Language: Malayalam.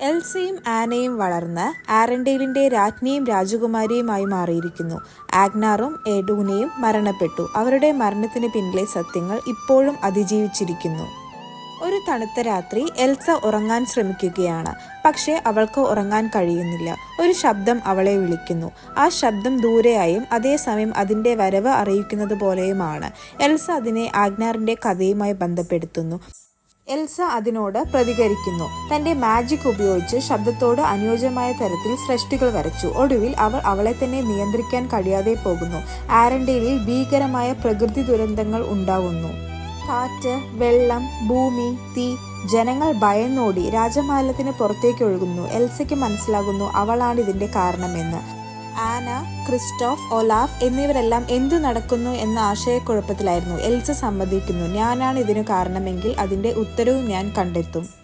എൽസയും ആനയും വളർന്ന് ആരൻഡെയിലിന്റെ രാജ്ഞിയും രാജകുമാരിയുമായി മാറിയിരിക്കുന്നു. ആഗ്നാറും എഡൂനയും മരണപ്പെട്ടു. അവരുടെ മരണത്തിന് പിന്നിലെ സത്യങ്ങൾ ഇപ്പോഴും അതിജീവിച്ചിരിക്കുന്നു. ഒരു തണുത്ത രാത്രി എൽസ ഉറങ്ങാൻ ശ്രമിക്കുകയാണ്. പക്ഷേ അവൾക്ക് ഉറങ്ങാൻ കഴിയുന്നില്ല. ഒരു ശബ്ദം അവളെ വിളിക്കുന്നു. ആ ശബ്ദം ദൂരെയായും അതേസമയം അതിന്റെ വരവ് അറിയിക്കുന്നത് പോലെയുമാണ്. എൽസ അതിനെ ആഗ്നാറിന്റെ കഥയുമായി ബന്ധപ്പെടുത്തുന്നു. എൽസ അതിനോട് പ്രതികരിക്കുന്നു. തന്റെ മാജിക് ഉപയോഗിച്ച് ശബ്ദത്തോട് അനുയോജ്യമായ തരത്തിൽ സൃഷ്ടികൾ വരച്ചു. ഒടുവിൽ അവൾ അവളെ തന്നെ നിയന്ത്രിക്കാൻ കഴിയാതെ പോകുന്നു. ആരൻഡെയിലിൽ ഭീകരമായ പ്രകൃതി ദുരന്തങ്ങൾ ഉണ്ടാവുന്നു. കാറ്റ്, വെള്ളം, ഭൂമി, തീ. ജനങ്ങൾ ഭയന്നോടി രാജമഹലത്തിന് പുറത്തേക്ക് ഒഴുകുന്നു. എൽസയ്ക്ക് മനസ്സിലാകുന്നു അവളാണ് ഇതിന്റെ കാരണമെന്ന്. ആന, ക്രിസ്റ്റോഫ്, ഒലാഫ് എന്നിവരെല്ലാം എന്തു നടക്കുന്നു എന്ന ആശയക്കുഴപ്പത്തിലായിരുന്നു. എൽസ സമ്മതിക്കുന്നു. ഞാനാണ് ഇതിനു കാരണമെങ്കിൽ അതിന്റെ ഉത്തരവും ഞാൻ കണ്ടെത്തും.